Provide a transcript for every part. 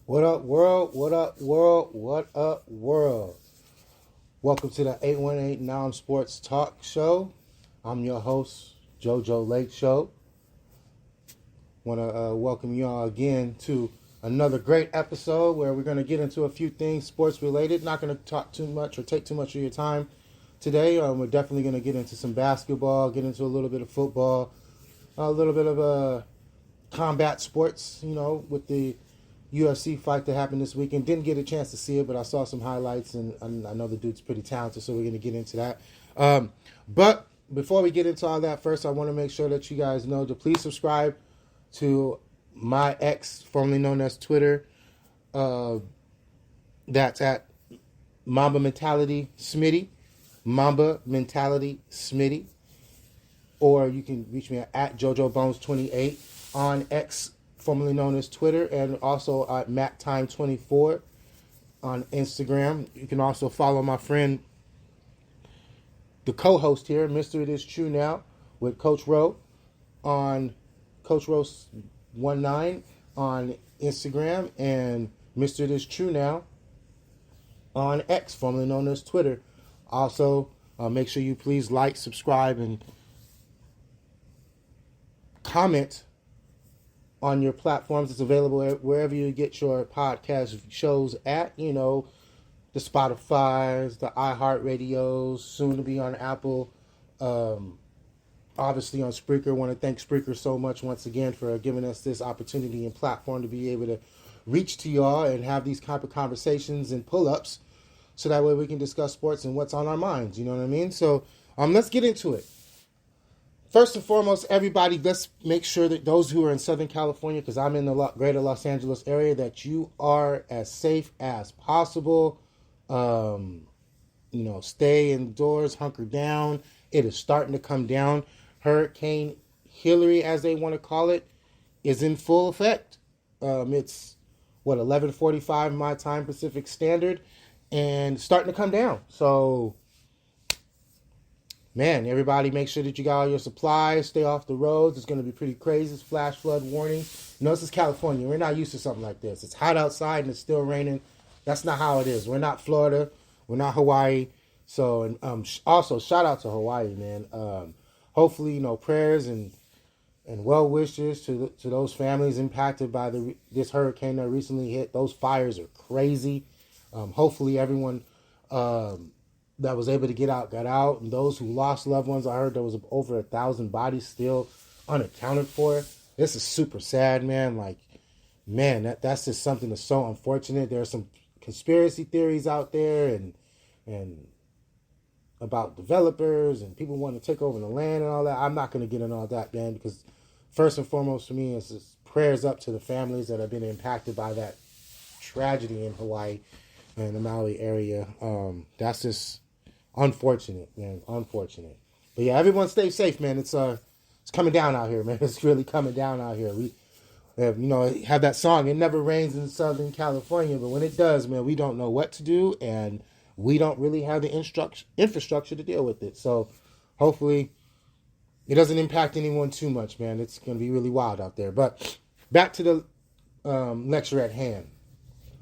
What up, world? What up, world? What up, world? Welcome to the 818 Non Sports Talk Show. I'm your host, JoJo Lake Show. Want to welcome you all again to another great episode where we're going to get into a few things sports related. Not going to talk too much or take too much of your time today. We're definitely going to get into some basketball, get into a little bit of football, a little bit of combat sports, with the UFC fight that happened this weekend. Didn't get a chance to see it, but I saw some highlights, and I know the dude's pretty talented, so we're going to get into that. But before we get into all that, first I want to make sure that you guys know to please subscribe to my ex, formerly known as Twitter. That's at Mamba Mentality Smitty. Mamba Mentality Smitty. Or you can reach me at JoJoBones28 on X, formerly known as Twitter, and also at MattTime24 on Instagram. You can also follow my friend, the co-host here, Mr. It Is True Now, with Coach Rowe on Coach Rowe19 on Instagram, and Mr. It Is True Now on X, formerly known as Twitter. Also, make sure you please like, subscribe, and comment on your platforms. It's available wherever you get your podcast shows at, the Spotify's, the iHeartRadios, soon to be on Apple, obviously on Spreaker. Want to thank Spreaker so much once again for giving us this opportunity and platform to be able to reach to y'all and have these type of conversations and pull-ups so that way we can discuss sports and what's on our minds, you know what I mean? So let's get into it. First and foremost, everybody, let's make sure that those who are in Southern California, because I'm in the greater Los Angeles area, that you are as safe as possible. Stay indoors, hunker down. It is starting to come down. Hurricane Hilary, as they want to call it, is in full effect. It's 11:45 my time, Pacific Standard, and starting to come down. So, man, everybody make sure that you got all your supplies, stay off the roads. It's going to be pretty crazy. It's flash flood warning. This is California. We're not used to something like this. It's hot outside and it's still raining. That's not how it is. We're not Florida. We're not Hawaii. So, and also, shout out to Hawaii, man. Hopefully, prayers and well wishes to those families impacted by this hurricane that recently hit. Those fires are crazy. Hopefully, everyone that was able to get out, got out. And those who lost loved ones, I heard there was over 1,000 bodies still unaccounted for. This is super sad, man. That's just something that's so unfortunate. There are some conspiracy theories out there and about developers and people wanting to take over the land and all that. I'm not going to get into all that, man, because first and foremost for me is just prayers up to the families that have been impacted by that tragedy in Hawaii and the Maui area. That's just unfortunate, man. Unfortunate. But yeah, everyone stay safe, man. It's coming down out here, man. It's really coming down out here. We have that song, "It Never Rains in Southern California," but when it does, man, we don't know what to do, and we don't really have the infrastructure to deal with it. So hopefully it doesn't impact anyone too much, man. It's going to be really wild out there. But back to the lecture at hand.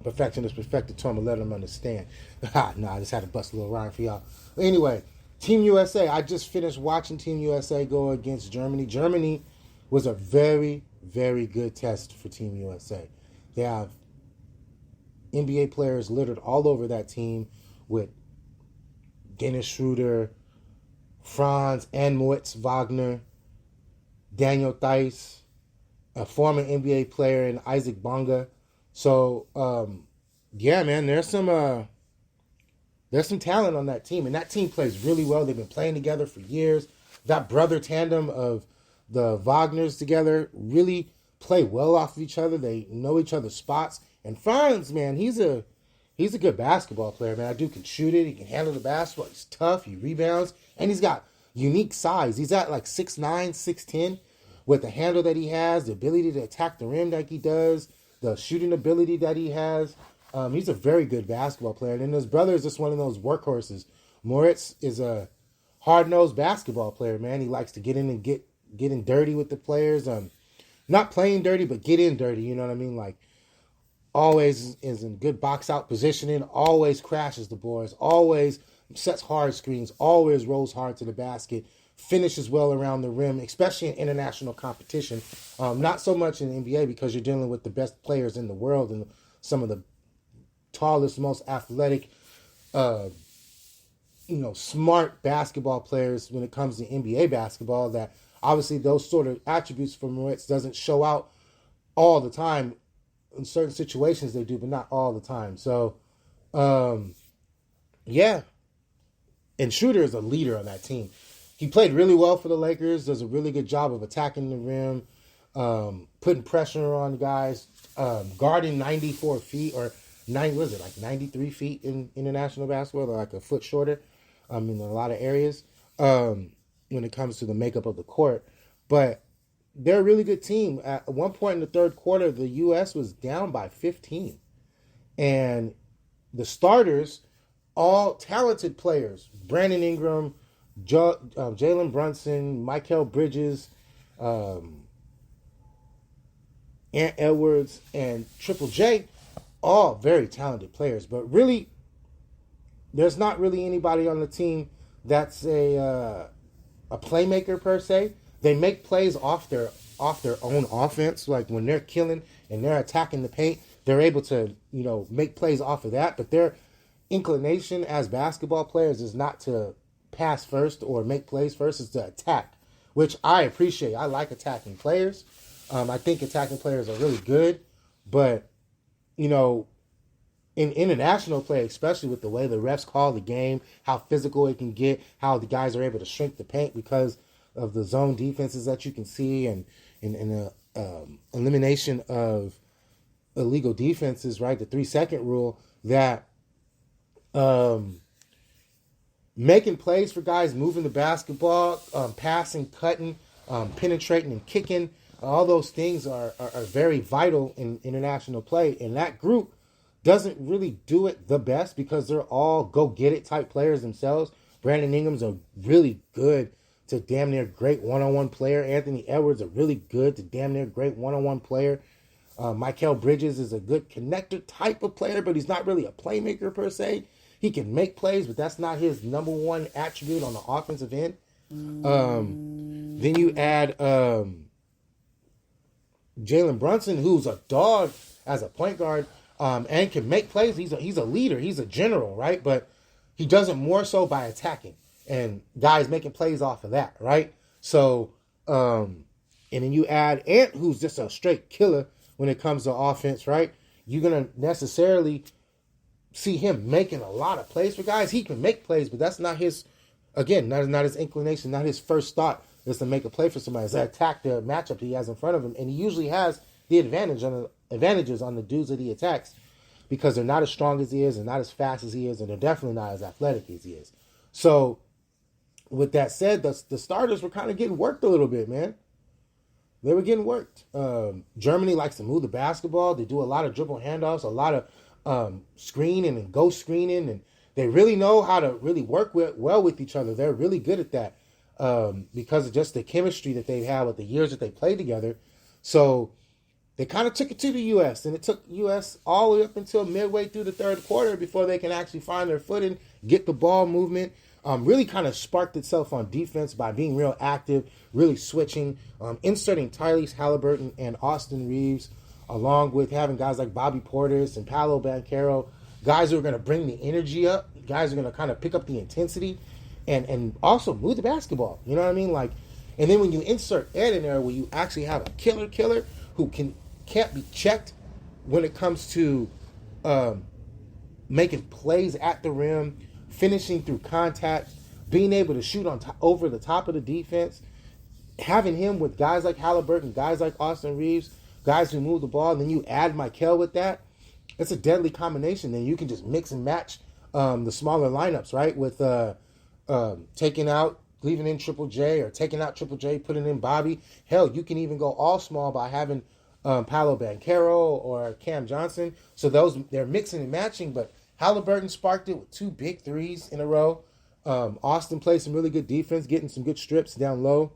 Perfection is perfected to him and let him understand. I just had to bust a little rhyme for y'all. Anyway, Team USA. I just finished watching Team USA go against Germany. Germany was a very, very good test for Team USA. They have NBA players littered all over that team with Dennis Schroeder, Franz and Moritz Wagner, Daniel Theis, a former NBA player, and Isaac Bonga. So, yeah, man, there's some talent on that team, and that team plays really well. They've been playing together for years. That brother tandem of the Wagners together really play well off of each other. They know each other's spots. And Franz, man, he's a good basketball player, man. That dude can shoot it. He can handle the basketball. He's tough. He rebounds, and he's got unique size. He's at 6'9", 6'10", with the handle that he has, the ability to attack the rim like he does, the shooting ability that he has. He's a very good basketball player. And his brother is just one of those workhorses. Moritz is a hard-nosed basketball player, man. He likes to get in and get in dirty with the players. Not playing dirty, but get in dirty, you know what I mean? always is in good box out positioning, always crashes the boards, always sets hard screens, always rolls hard to the basket, finishes well around the rim, especially in international competition. Not so much in the NBA because you're dealing with the best players in the world and some of the tallest, most athletic, smart basketball players when it comes to NBA basketball. That obviously those sort of attributes for Moritz doesn't show out all the time. In certain situations they do, but not all the time. So, yeah. And Schroeder is a leader on that team. He played really well for the Lakers, does a really good job of attacking the rim, putting pressure on guys, guarding 94 feet or 93 feet in international basketball, like a foot shorter in a lot of areas when it comes to the makeup of the court. But they're a really good team. At one point in the third quarter, the U.S. was down by 15. And the starters, all talented players, Brandon Ingram, Jalen Brunson, Mikal Bridges, Ant Edwards, and Triple J, all very talented players. But really, there's not really anybody on the team that's a playmaker per se. They make plays off their own offense. Like when they're killing and they're attacking the paint, they're able to, make plays off of that. But their inclination as basketball players is not to pass first or make plays first, it's to attack, which I appreciate. I like attacking players. I think attacking players are really good. But, in international play, especially with the way the refs call the game, how physical it can get, how the guys are able to shrink the paint because of the zone defenses that you can see and the elimination of illegal defenses, right? The 3-second rule, that making plays for guys, moving the basketball, passing, cutting, penetrating and kicking, all those things are very vital in international play. And that group doesn't really do it the best because they're all go-get-it type players themselves. Brandon Ingram's a really good to damn near great one-on-one player. Anthony Edwards, a really good to damn near great one-on-one player. Mikal Bridges is a good connector type of player, but he's not really a playmaker per se. He can make plays, but that's not his number one attribute on the offensive end. Then you add Jalen Brunson, who's a dog as a point guard and can make plays. He's a leader. He's a general, right? But he does it more so by attacking. And guys making plays off of that, right? So, and then you add Ant, who's just a straight killer when it comes to offense, right? You're going to necessarily see him making a lot of plays for guys. He can make plays, but that's not his, again, not his inclination, not his first thought is to make a play for somebody. It's to attack the matchup that he has in front of him. And he usually has the advantages on the dudes that he attacks because they're not as strong as he is and not as fast as he is, and they're definitely not as athletic as he is. So, with that said, the starters were kind of getting worked a little bit, man. They were getting worked. Germany likes to move the basketball. They do a lot of dribble handoffs, a lot of screening and ghost screening, and they really know how to really work well with each other. They're really good at that because of just the chemistry that they've had with the years that they played together. So they kind of took it to the U.S., and it took U.S. all the way up until midway through the third quarter before they can actually find their footing, get the ball movement. Really kind of sparked itself on defense by being real active, really switching, inserting Tyrese Halliburton and Austin Reeves, along with having guys like Bobby Portis and Paolo Banchero, guys who are going to bring the energy up, guys who are going to kind of pick up the intensity, and also move the basketball. You know what I mean? Like, and then when you insert Ed in there, where you actually have a killer who can't be checked when it comes to making plays at the rim, finishing through contact, being able to shoot over the top of the defense, having him with guys like Halliburton, guys like Austin Reeves, guys who move the ball, and then you add Mikal with that, it's a deadly combination. Then you can just mix and match the smaller lineups, right? With taking out, leaving in Triple J, or taking out Triple J, putting in Bobby. Hell, you can even go all small by having Paolo Banchero or Cam Johnson. So they're mixing and matching, but Halliburton sparked it with 2 big threes in a row. Austin played some really good defense, getting some good strips down low,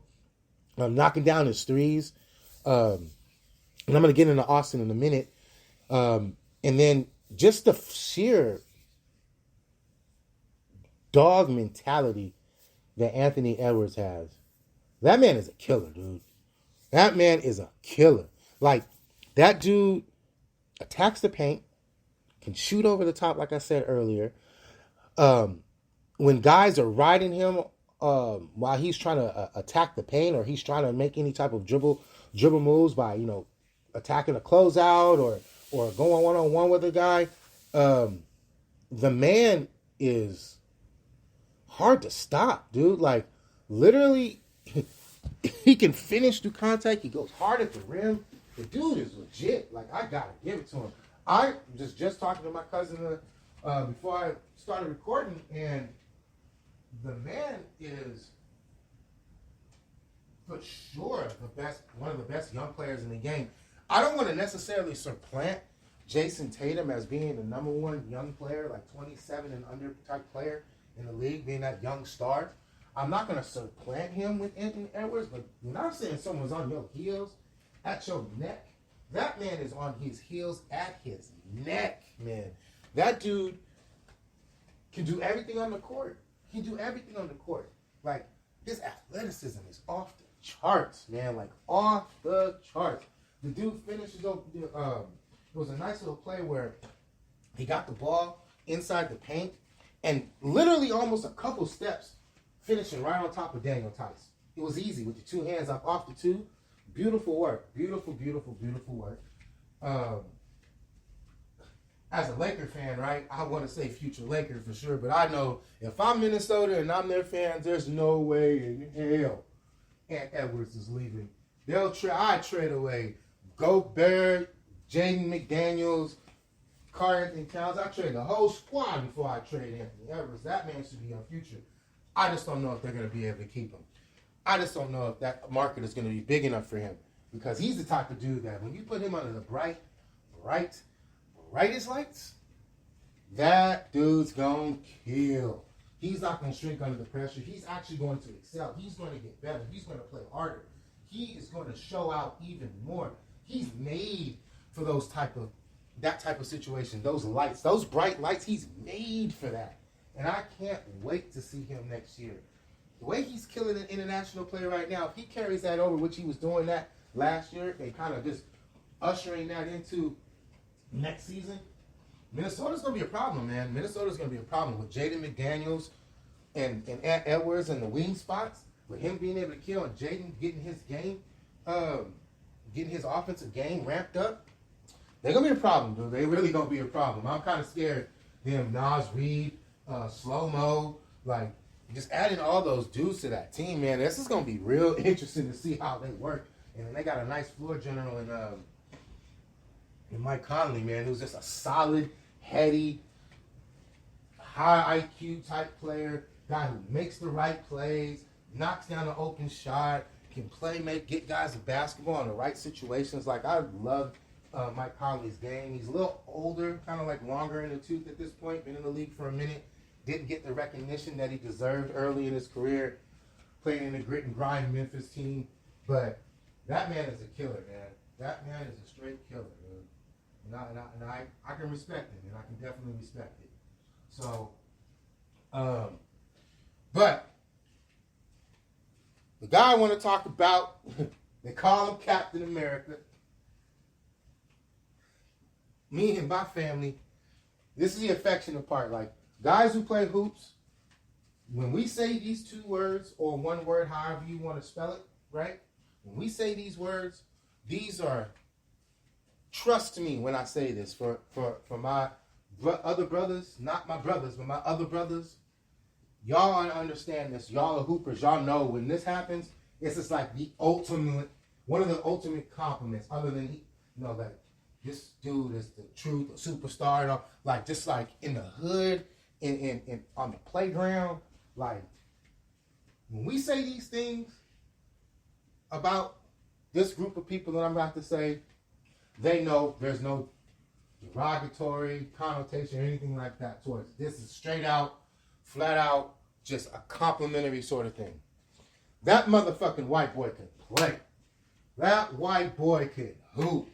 knocking down his threes. And I'm going to get into Austin in a minute. And then just the sheer dog mentality that Anthony Edwards has. That man is a killer, dude. That man is a killer. Like, that dude attacks the paint, can shoot over the top, like I said earlier. When guys are riding him while he's trying to attack the paint, or he's trying to make any type of dribble moves by, attacking a closeout or going one-on-one with a guy, the man is hard to stop, dude. Like, literally, he can finish through contact. He goes hard at the rim. The dude is legit. Like, I gotta give it to him. I just talking to my cousin before I started recording, and the man is for sure one of the best young players in the game. I don't want to necessarily supplant Jason Tatum as being the number one young player, like 27 and under type player in the league, being that young star. I'm not going to supplant him with Anthony Edwards, but when I'm saying someone's on your heels, at your neck, that man is on his heels at his neck, man. That dude can do everything on the court. He can do everything on the court. Like, his athleticism is off the charts, man. Like, off the charts. The dude finishes up. It was a nice little play where he got the ball inside the paint and literally almost a couple steps finishing right on top of Daniel Tice. It was easy with the two hands up off the two. Beautiful work. Beautiful, beautiful, beautiful work. As a Laker fan, right, I want to say future Laker for sure, but I know if I'm Minnesota and I'm their fans, there's no way in hell Ant Edwards is leaving. I trade away Gobert, Jaden McDaniels, Karl-Anthony Towns. I trade the whole squad before I trade Anthony Edwards. That man should be our future. I just don't know if they're going to be able to keep him. I just don't know if that market is going to be big enough for him, because he's the type of dude that when you put him under the brightest lights, that dude's going to kill. He's not going to shrink under the pressure. He's actually going to excel. He's going to get better. He's going to play harder. He is going to show out even more. He's made for that type of situation. Those lights, those bright lights, he's made for that. And I can't wait to see him next year. The way he's killing an international player right now, if he carries that over, which he was doing that last year, and kind of just ushering that into next season, Minnesota's going to be a problem, man. Minnesota's going to be a problem with Jaden McDaniels and Ant Edwards and the wing spots, with him being able to kill and Jaden getting his game, getting his offensive game ramped up. They're going to be a problem, dude. They really going to be a problem. I'm kind of scared. Them Nas Reed, Slow-Mo, like, just adding all those dudes to that team, man. This is going to be real interesting to see how they work. And then they got a nice floor general in Mike Conley, man, who's just a solid, heady, high IQ type player, guy who makes the right plays, knocks down an open shot, can get guys the basketball in the right situations. Like, I love Mike Conley's game. He's a little older, kind of like longer in the tooth at this point, been in the league for a minute. Didn't get the recognition that he deserved early in his career, playing in the grit and grind Memphis team. But that man is a killer, man. That man is a straight killer, dude. And I can respect it, and I can definitely respect it. So, but the guy I want to talk about, they call him Captain America. Me and my family, this is the affectionate part. Like, guys who play hoops, when we say these two words, or one word, however you want to spell it, right? When we say these words, these are, trust me when I say this, for my other brothers, not my brothers, but my other brothers, y'all understand this. Y'all are hoopers. Y'all know when this happens, it's just like one of the ultimate compliments, other than, like, this dude is the truth, a superstar, and all, like, just like in the hood, in on the playground. Like, when we say these things about this group of people that I'm about to say, they know there's no derogatory connotation or anything like that towards it. This is straight out, flat out, just a complimentary sort of thing. That motherfucking white boy can play. That white boy can hoop.